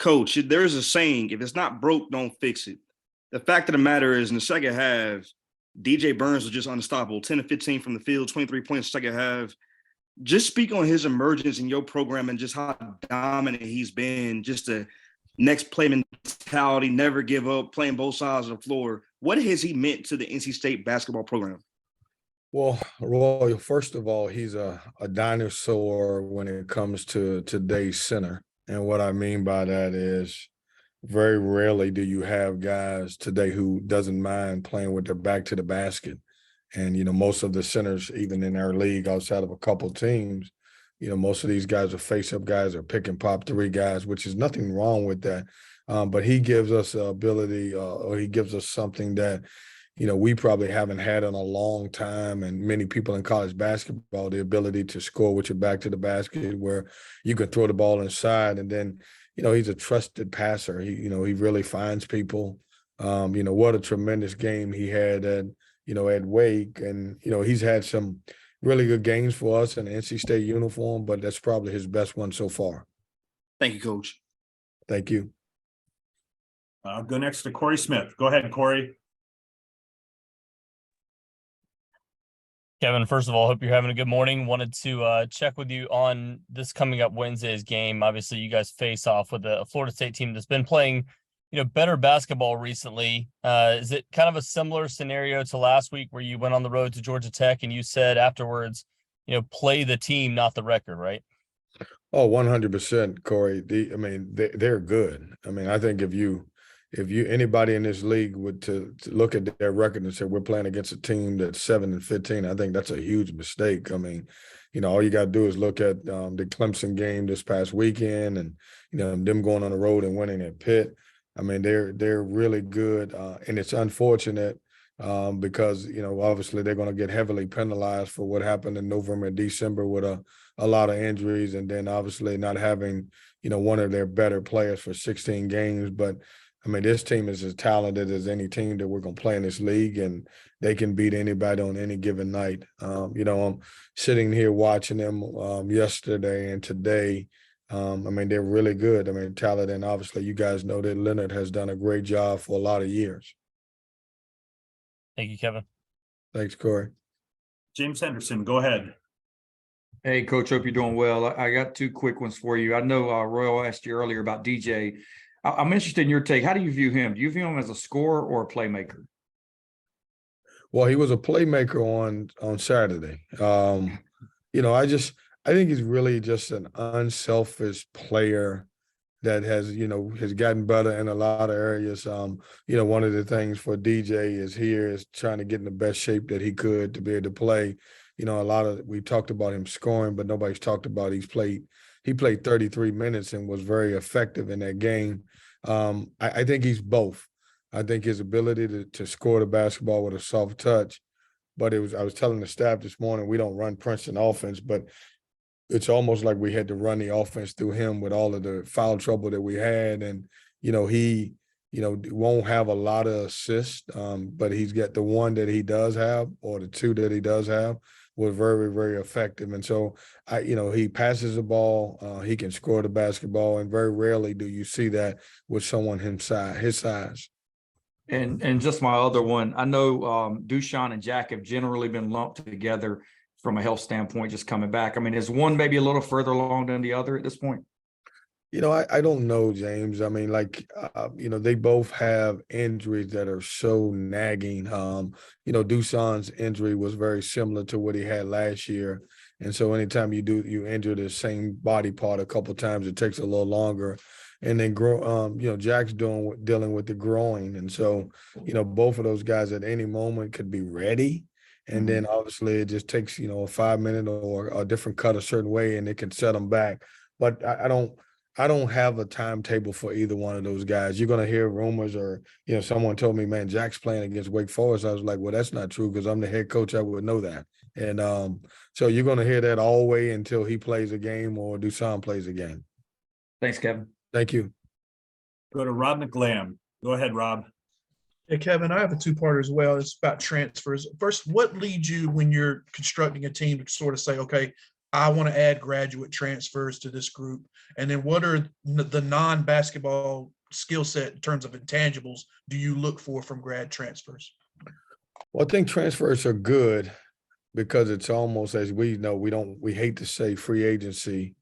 Coach, there's a saying, if it's not broke, don't fix it. The fact of the matter is, in the second half, DJ Burns was just unstoppable. 10 to 15 from the field, 23 points second half. Just speak on his emergence in your program and just how dominant he's been, just the next play mentality, never give up, playing both sides of the floor. What has he meant to the NC State basketball program? Well, Roy, first of all, he's a dinosaur when it comes to today's center. And what I mean by that is very rarely do you have guys today who doesn't mind playing with their back to the basket. And, most of the centers, even in our league, outside of a couple teams, most of these guys are face-up guys or pick and pop three guys, which is nothing wrong with that. But he gives us the ability or he gives us something that, we probably haven't had in a long time, and many people in college basketball, the ability to score with your back to the basket where you can throw the ball inside. And then, he's a trusted passer. He really finds people. What a tremendous game he had at Wake. And, he's had some really good games for us in the NC State uniform, but that's probably his best one so far. Thank you, Coach. Thank you. I'll go next to Corey Smith. Go ahead, Corey. Kevin, first of all, hope you're having a good morning. Wanted to check with you on this coming up Wednesday's game. Obviously, you guys face off with a Florida State team that's been playing, better basketball recently. Is it kind of a similar scenario to last week where you went on the road to Georgia Tech and you said afterwards, play the team, not the record, right? Oh, 100%, Corey. They're good. I think if anybody in this league would to look at their record and say we're playing against a team that's 7-15, I think that's a huge mistake. All you got to do is look at the Clemson game this past weekend, and them going on the road and winning at Pitt. They're really good, and it's unfortunate because obviously they're going to get heavily penalized for what happened in November and December with a lot of injuries, and then obviously not having one of their better players for 16 games, but. This team is as talented as any team that we're going to play in this league, and they can beat anybody on any given night. I'm sitting here watching them yesterday and today. They're really good. Talented, and obviously you guys know that Leonard has done a great job for a lot of years. Thank you, Kevin. Thanks, Corey. James Henderson, go ahead. Hey, Coach, hope you're doing well. I got two quick ones for you. I know Royal asked you earlier about DJ. I'm interested in your take. How do you view him? Do you view him as a scorer or a playmaker? Well, he was a playmaker on Saturday. I think he's really just an unselfish player that has gotten better in a lot of areas. One of the things for DJ is trying to get in the best shape that he could to be able to play. We talked about him scoring, but nobody's talked about he played 33 minutes and was very effective in that game. I think he's both. I think his ability to score the basketball with a soft touch, but I was telling the staff this morning, we don't run Princeton offense, but it's almost like we had to run the offense through him with all of the foul trouble that we had. And, he, won't have a lot of assists, but he's got the one that he does have, or the two that he does have, was very, very effective. And so, he passes the ball, he can score the basketball, and very rarely do you see that with someone his size. And just my other one, I know Dushan and Jack have generally been lumped together from a health standpoint, just coming back. Is one maybe a little further along than the other at this point? I don't know, James. They both have injuries that are so nagging. Dushan's injury was very similar to what he had last year. And so anytime you injure the same body part a couple of times, it takes a little longer. And then, Jack's dealing with the groin. And so, both of those guys at any moment could be ready. And then obviously it just takes, a 5 minute or a different cut a certain way, and it can set them back. But I don't have a timetable for either one of those guys. You're going to hear rumors, or, someone told me, man, Jack's playing against Wake Forest. I was like, well, that's not true, because I'm the head coach. I would know that. And so you're going to hear that all the way until he plays a game or Dushan plays a game. Thanks, Kevin. Thank you. Go to Rob McLam. Go ahead, Rob. Hey, Kevin, I have a two-parter as well. It's about transfers. First, what leads you when you're constructing a team to sort of say, okay, I want to add graduate transfers to this group? And then what are the non-basketball skill set in terms of intangibles do you look for from grad transfers? Well, I think transfers are good because it's almost, as we know, we hate to say free agency,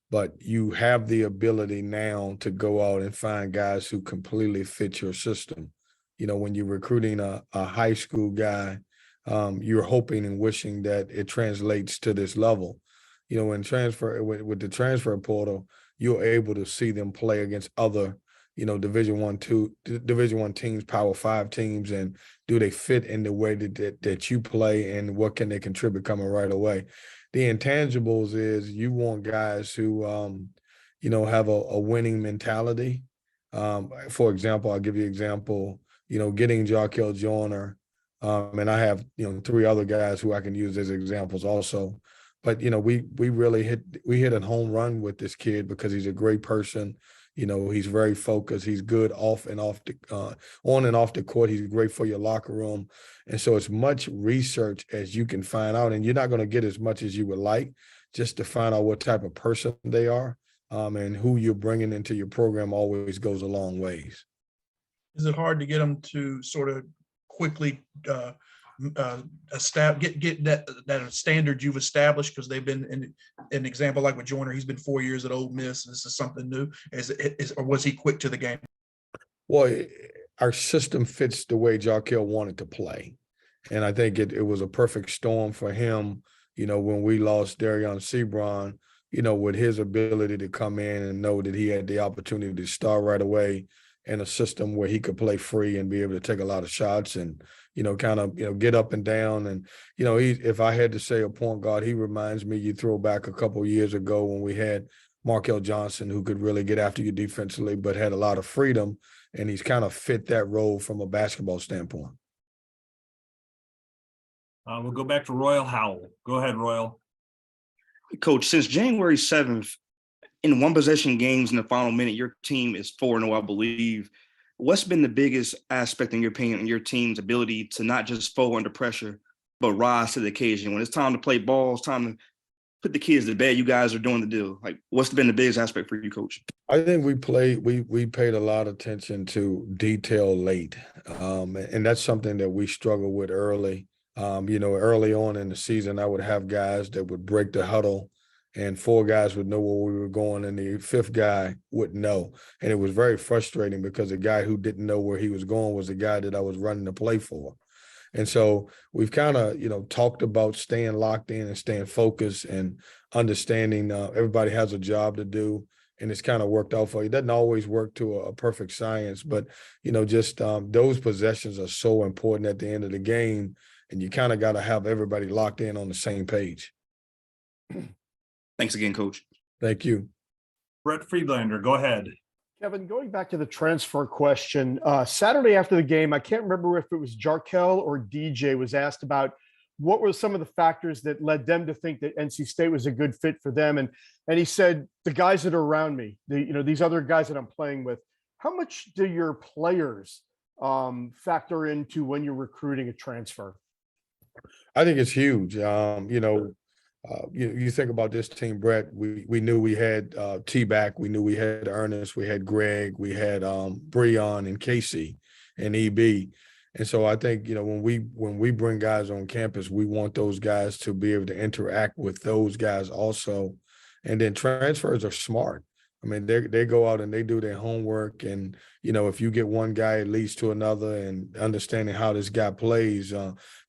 but you have the ability now to go out and find guys who completely fit your system. You know, when you're recruiting a high school guy, you're hoping and wishing that it translates to this level. You know, with the transfer portal, you're able to see them play against other, you know, Division I teams, Power 5 teams, and do they fit in the way that you play, and what can they contribute coming right away? The intangibles is you want guys who, you know, have a winning mentality. For example, I'll give you an example. You know, getting Jarkel Joyner, and I have, you know, 3 other guys who I can use as examples also. But, you know, we really hit a home run with this kid because he's a great person. You know, he's very focused. He's good on and off the court. He's great for your locker room. And so it's much research as you can find out, and you're not going to get as much as you would like, just to find out what type of person they are, and who you're bringing into your program always goes a long ways. Is it hard to get them to sort of quickly get that standard you've established, because they've been in an example like with Joyner, he's been 4 years at Ole Miss. This is something new. Or was he quick to the game? Well, our system fits the way Jarkel wanted to play, and I think it was a perfect storm for him. You know, when we lost Darion Sebron, you know, with his ability to come in and know that he had the opportunity to start right away in a system where he could play free and be able to take a lot of shots and, you know, kind of, you know, get up and down. And, you know, if I had to say a point guard, he reminds me, you throw back a couple of years ago when we had Markel Johnson, who could really get after you defensively, but had a lot of freedom. And he's kind of fit that role from a basketball standpoint. We'll go back to Royal Howell. Go ahead, Royal. Coach, since January 7th, in one possession games in the final minute, your team is 4-0, I believe. What's been the biggest aspect, in your opinion, in your team's ability to not just fold under pressure, but rise to the occasion? When it's time to play ball, it's time to put the kids to bed, you guys are doing the deal. Like, what's been the biggest aspect for you, Coach? I think we paid a lot of attention to detail late. And that's something that we struggle with early. You know, early on in the season, I would have guys that would break the huddle, and 4 guys would know where we were going, and the 5th guy wouldn't know. And it was very frustrating because the guy who didn't know where he was going was the guy that I was running the play for. And so we've kind of, you know, talked about staying locked in and staying focused and understanding everybody has a job to do, and it's kind of worked out for you. It doesn't always work to a perfect science, but, you know, just those possessions are so important at the end of the game, and you kind of got to have everybody locked in on the same page. Thanks again, Coach. Thank you. Brett Friedlander, go ahead. Kevin, going back to the transfer question, Saturday after the game, I can't remember if it was Jarkel or DJ was asked about what were some of the factors that led them to think that NC State was a good fit for them. And he said, the guys that are around me, these other guys that I'm playing with. How much do your players factor into when you're recruiting a transfer? I think it's huge. You think about this team, Brett. We knew we had T-Back. We knew we had Ernest. We had Greg. We had Breon and Casey and EB. And so I think, you know, when we bring guys on campus, we want those guys to be able to interact with those guys also. And then transfers are smart. I mean, they go out and they do their homework. And, you know, if you get one guy, it leads to another, and understanding how this guy plays.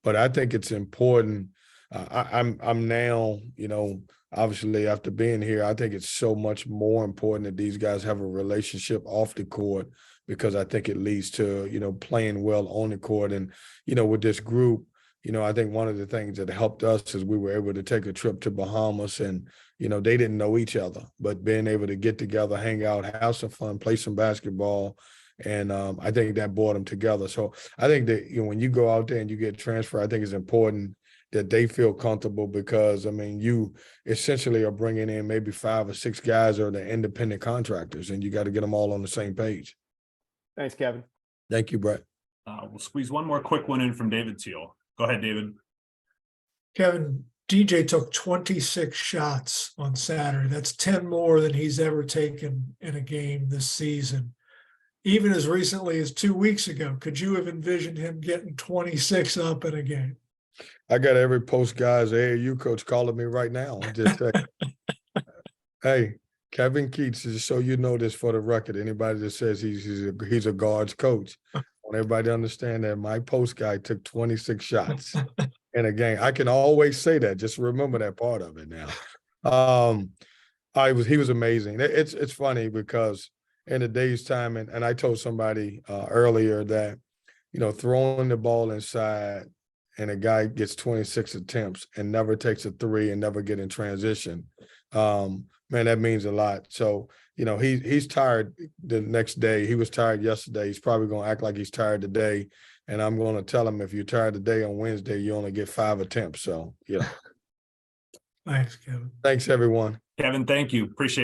But I think it's important. I'm now, you know, obviously after being here, I think it's so much more important that these guys have a relationship off the court, because I think it leads to, you know, playing well on the court. And, you know, with this group, you know, I think one of the things that helped us is we were able to take a trip to Bahamas, and, you know, they didn't know each other, but being able to get together, hang out, have some fun, play some basketball. And I think that brought them together. So I think that, you know, when you go out there and you get transferred, I think it's important that they feel comfortable, because, I mean, you essentially are bringing in maybe 5 or 6 guys or the independent contractors, and you got to get them all on the same page. Thanks, Kevin. Thank you, Brett. We'll squeeze one more quick one in from David Teal. Go ahead, David. Kevin, DJ took 26 shots on Saturday. That's 10 more than he's ever taken in a game this season. Even as recently as 2 weeks ago, could you have envisioned him getting 26 up in a game? I got every post guy's AAU coach calling me right now. Just say, hey, Kevin Keatts, just so you know this for the record, anybody that says he's a guards coach, I want everybody to understand that my post guy took 26 shots in a game. I can always say that. Just remember that part of it now. He was amazing. It's funny because in a day's time, and I told somebody earlier that, throwing the ball inside and a guy gets 26 attempts and never takes a three and never get in transition, man, that means a lot. So, he's tired the next day. He was tired yesterday. He's probably going to act like he's tired today. And I'm going to tell him, if you're tired today on Wednesday, you only get 5 attempts. So, Thanks, Kevin. Thanks, everyone. Kevin, thank you. Appreciate it.